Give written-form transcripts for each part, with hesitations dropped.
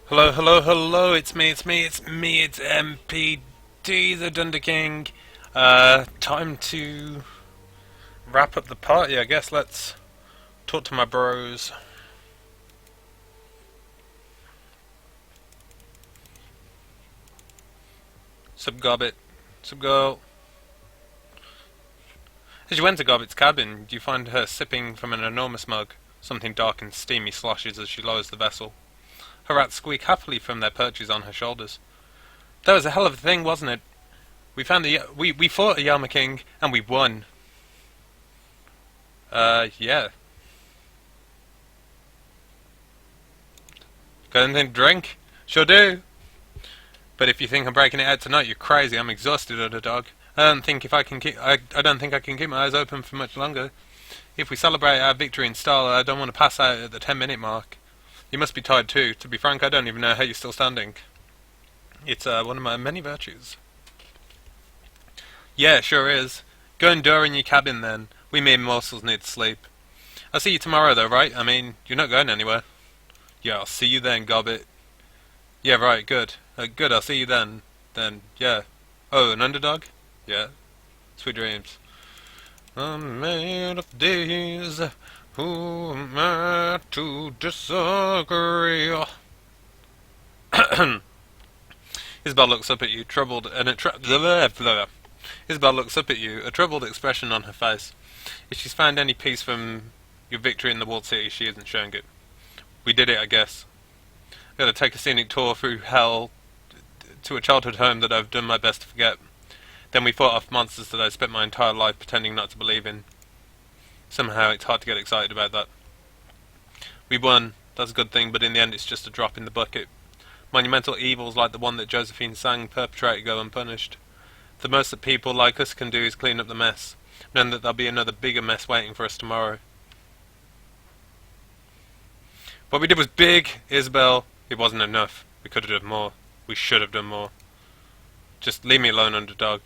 Hello, hello, hello, it's MPD, the Dunder King. Time to wrap up the party, I guess. Let's talk to my bros. Sub Gobbit. Sub girl. As you enter Gobbit's cabin, you find her sipping from an enormous mug. Something dark and steamy sloshes as she lowers the vessel. Her rats squeak happily from their perches on her shoulders. That was a hell of a thing, wasn't it? We fought a Yama King, and we won. Yeah. Got anything to drink? Sure do. But if you think I'm breaking it out tonight, you're crazy. I'm exhausted, underdog. I don't think I can keep my eyes open for much longer. If we celebrate our victory in style, I don't want to pass out at the 10-minute mark. You must be tired too. To be frank, I don't even know how you're still standing. It's one of my many virtues. Yeah, sure is. Go and door in your cabin then. We mere morsels need to sleep. I'll see you tomorrow though, right? I mean, you're not going anywhere. Yeah, I'll see you then, Gobbit. Yeah, right, good. Good, I'll see you then. Then, yeah. Oh, an underdog? Yeah. Sweet dreams. I'm made of these. Who am I to disagree? Isabel looks up at you, troubled, and Isabel looks up at you, a troubled expression on her face. If she's found any peace from your victory in the walled city, she isn't showing it. We did it, I guess. Gotta take a scenic tour through hell to a childhood home that I've done my best to forget. Then we fought off monsters that I spent my entire life pretending not to believe in. Somehow it's hard to get excited about that. We won, that's a good thing, but in the end it's just a drop in the bucket. Monumental evils like the one that Josephine Sang perpetrated go unpunished. The most that people like us can do is clean up the mess, knowing that there'll be another bigger mess waiting for us tomorrow. What we did was big, Isabel. It wasn't enough. We could have done more. We should have done more. Just leave me alone, underdog.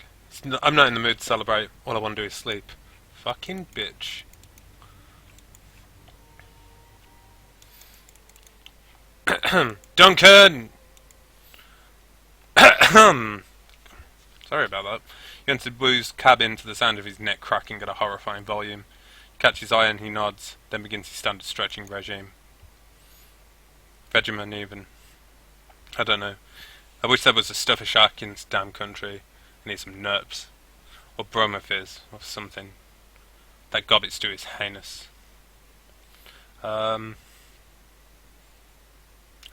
I'm not in the mood to celebrate. All I want to do is sleep. Fucking bitch. Duncan! Sorry about that. You enter Wu's cabin to the sound of his neck cracking at a horrifying volume. You catch his eye and he nods, then begins his standard stretching regime. Vegeman even. I don't know. I wish there was a stuffer shack in this damn country. I need some nerps. Or bromophiz, or something. That gobbit stew is heinous.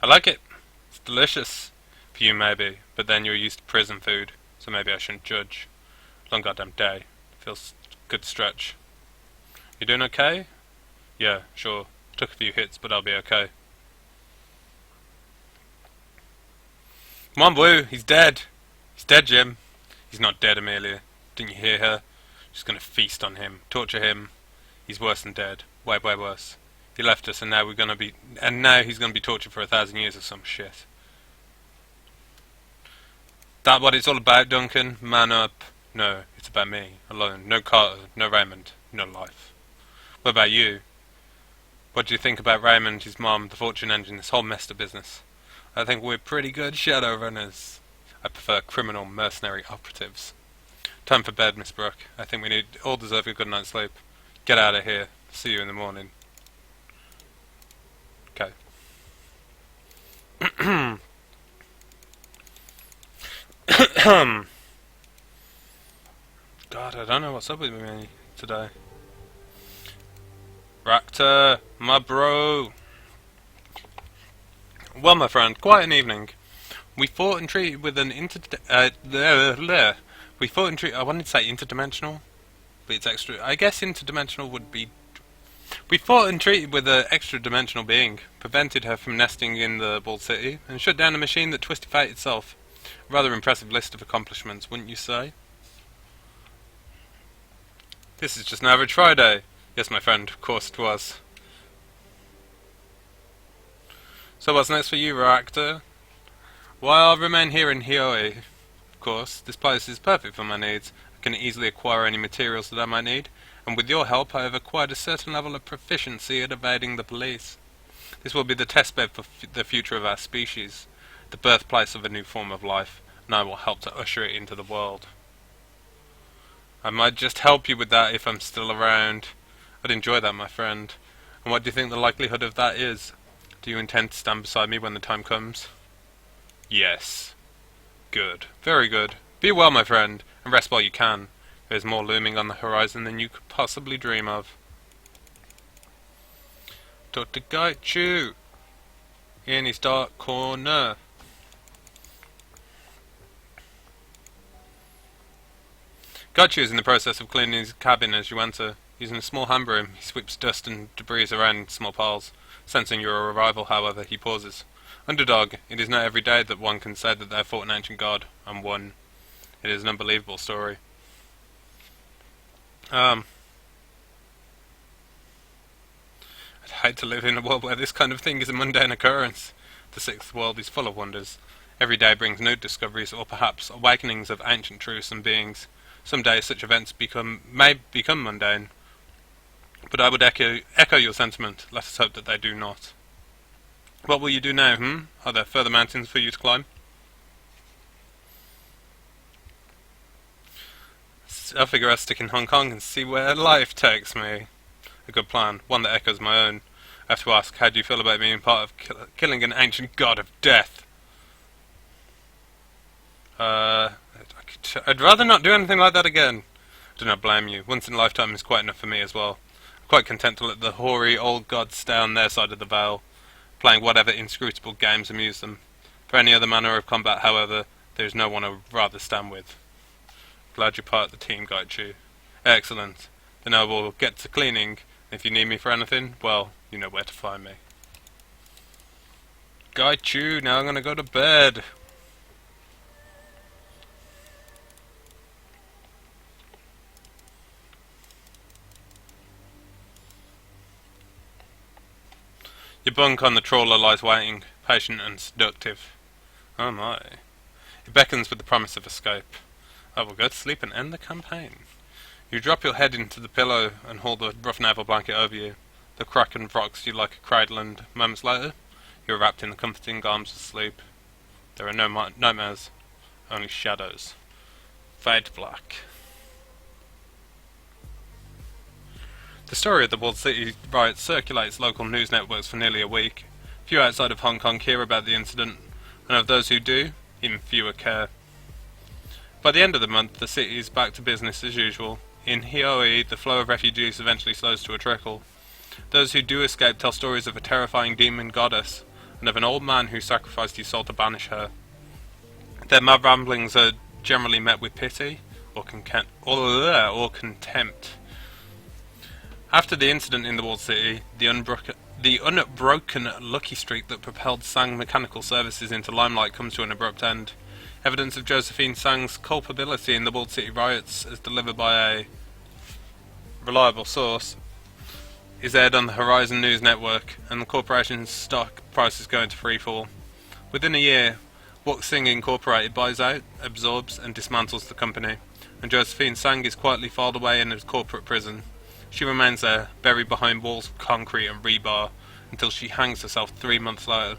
I like it. It's delicious. For you maybe, but then you're used to prison food, so maybe I shouldn't judge. Long goddamn day. Feels good to stretch. You doing okay? Yeah, sure. Took a few hits, but I'll be okay. Come on, Blue. He's dead. He's dead, Jim. He's not dead, Amelia. Didn't you hear her? She's gonna feast on him, torture him. He's worse than dead. Way, way worse. He left us, and now he's gonna be tortured for 1,000 years or some shit. That what it's all about, Duncan? Man up. No, it's about me, alone. No Carter, no Raymond, no life. What about you? What do you think about Raymond, his mom, the fortune engine, this whole messed up business? I think we're pretty good Shadowrunners. I prefer criminal mercenary operatives. Time for bed, Miss Brooke. I think we all deserve a good night's sleep. Get out of here. See you in the morning. Okay. God, I don't know what's up with me today. Ractor, my bro. Well, my friend, quite an evening. We fought and treated with an We fought and treated. I wanted to say interdimensional, but it's extra. I guess interdimensional would be. We fought and treated with an extra-dimensional being, prevented her from nesting in the Bald City, and shut down a machine that twisted fate itself. A rather impressive list of accomplishments, wouldn't you say? This is just an average Friday. Yes, my friend, of course it was. So what's next for you, Reactor? Why, I'll remain here in Hioi. Of course, this place is perfect for my needs. I can easily acquire any materials that I might need, and with your help I have acquired a certain level of proficiency at evading the police. This will be the testbed for the future of our species, the birthplace of a new form of life, and I will help to usher it into the world. I might just help you with that if I'm still around. I'd enjoy that, my friend. And what do you think the likelihood of that is? Do you intend to stand beside me when the time comes? Yes. Good. Very good. Be well, my friend, and rest while you can. There is more looming on the horizon than you could possibly dream of. Dr. Gaichu! In his dark corner. Gaichu is in the process of cleaning his cabin as you enter. Using a small hand broom, he sweeps dust and debris around in small piles. Sensing your arrival, however, he pauses. Underdog, it is not every day that one can say that they have fought an ancient god, and won. It is an unbelievable story. I'd hate to live in a world where this kind of thing is a mundane occurrence. The sixth world is full of wonders. Every day brings new discoveries, or perhaps awakenings of ancient truths and beings. Some days such events may become mundane, but I would echo your sentiment. Let us hope that they do not. What will you do now, Are there further mountains for you to climb? I figure I'll stick in Hong Kong and see where life takes me. A good plan, one that echoes my own. I have to ask, how do you feel about being part of killing an ancient god of death? I'd rather not do anything like that again. Do not blame you. Once in a lifetime is quite enough for me as well. I'm quite content to let the hoary old gods stay on their side of the veil, playing whatever inscrutable games amuse them. For any other manner of combat, however, there is no one I would rather stand with. Glad you're part of the team, Gaichu. Excellent. Then I will get to cleaning. If you need me for anything, well, you know where to find me. Gaichu, now I'm gonna go to bed. Your bunk on the trawler lies waiting, patient and seductive. Oh my. It beckons with the promise of escape. I will go to sleep and end the campaign. You drop your head into the pillow and haul the rough naval blanket over you. The kraken rocks you like a cradle, and moments later, you are wrapped in the comforting arms of sleep. There are no nightmares, only shadows. Fade to black. The story of the Walled City riot circulates local news networks for nearly a week. Few outside of Hong Kong hear about the incident, and of those who do, even fewer care. By the end of the month, the city is back to business as usual. In Hoi, the flow of refugees eventually slows to a trickle. Those who do escape tell stories of a terrifying demon goddess, and of an old man who sacrificed his soul to banish her. Their mad ramblings are generally met with pity, or contempt. After the incident in the Walled City, the unbroken lucky streak that propelled Sang Mechanical Services into limelight comes to an abrupt end. Evidence of Josephine Sang's culpability in the Walled City riots, as delivered by a reliable source, is aired on the Horizon News Network, and the corporation's stock prices go into freefall. Within a year, Wok Sing Incorporated buys out, absorbs, and dismantles the company, and Josephine Sang is quietly filed away in a corporate prison. She remains there, buried behind walls of concrete and rebar, until she hangs herself 3 months later.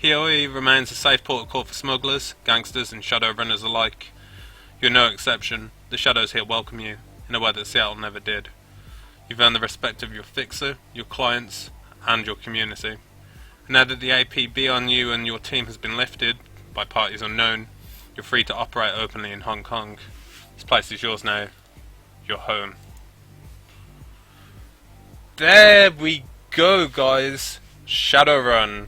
Hoi remains a safe port of call for smugglers, gangsters, and shadowrunners alike. You're no exception. The shadows here welcome you, in a way that Seattle never did. You've earned the respect of your fixer, your clients, and your community. And now that the APB on you and your team has been lifted, by parties unknown, you're free to operate openly in Hong Kong. This place is yours now. Your home. There we go, guys. Shadowrun.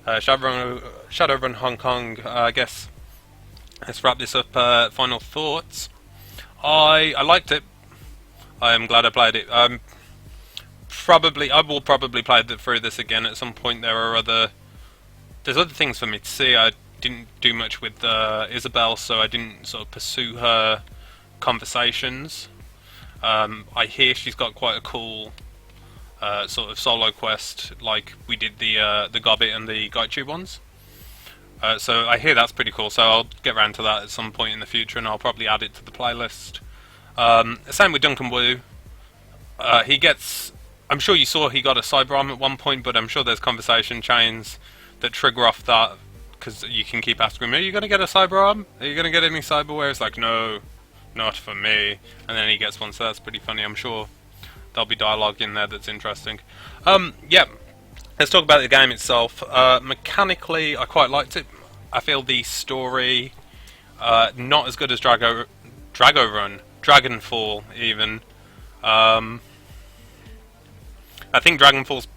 Shadowrun Hong Kong. I guess let's wrap this up. Final thoughts. I liked it. I am glad I played it. I will probably play through this again at some point. There's other things for me to see. I didn't do much with Isabel, so I didn't sort of pursue her conversations. I hear she's got quite a cool sort of solo quest, like we did the Gobbit and the Gaichu ones. So I hear that's pretty cool, so I'll get around to that at some point in the future, and I'll probably add it to the playlist. Same with Duncan Wu. He gets I'm sure you saw he got a cyber arm at one point, but I'm sure there's conversation chains that trigger off that because you can keep asking him, "Are you going to get a cyber arm? Are you going to get any cyberware?" It's like, "No, not for me." And then he gets one, so that's pretty funny. I'm sure there'll be dialogue in there that's interesting. Yeah. Let's talk about the game itself. Mechanically, I quite liked it. I feel the story not as good as Dragonfall even. I think Dragonfall's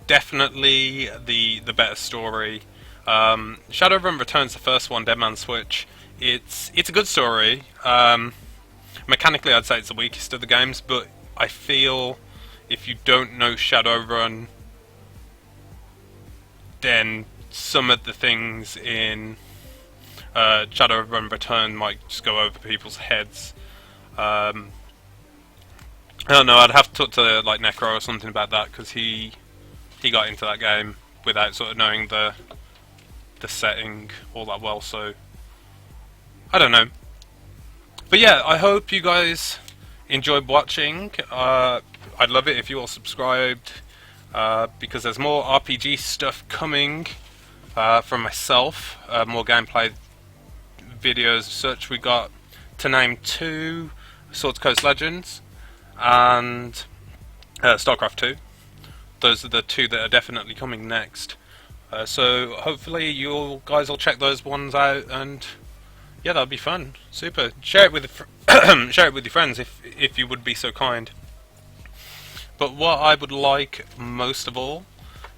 definitely the better story. Shadowrun Returns, the first one, Dead Man's Switch. It's a good story. Mechanically, I'd say it's the weakest of the games, but I feel if you don't know Shadowrun, then some of the things in Shadowrun Return might just go over people's heads. I don't know. I'd have to talk to like Necro or something about that because he got into that game without sort of knowing the setting all that well. So I don't know. But yeah, I hope you guys enjoyed watching. I'd love it if you all subscribed because there's more RPG stuff coming from myself. More gameplay videos, such. We got to name 2 Swords Coast Legends and StarCraft 2. Those are the 2 that are definitely coming next. So hopefully you guys will check those ones out, and yeah, that'll be fun. Super. Share it with share it with your friends if you would be so kind. But what I would like most of all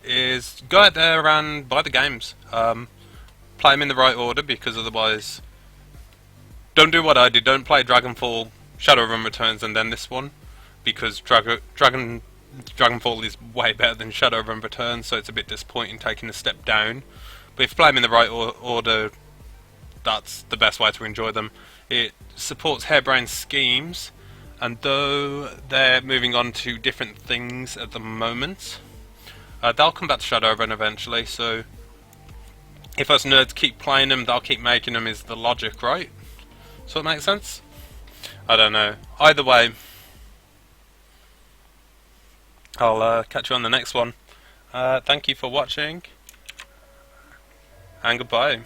is go out there and buy the games. Play them in the right order, because otherwise, don't do what I did. Don't play Dragonfall, Shadowrun Returns, and then this one, because Dragonfall is way better than Shadowrun Returns, so it's a bit disappointing taking a step down. But if you play them in the right order, that's the best way to enjoy them. It supports Harebrain Schemes, and though they're moving on to different things at the moment, they'll come back to Shadowrun eventually, so if us nerds keep playing them, they'll keep making them, is the logic, right? So it makes sense? I don't know. Either way, I'll catch you on the next one. Thank you for watching, and goodbye.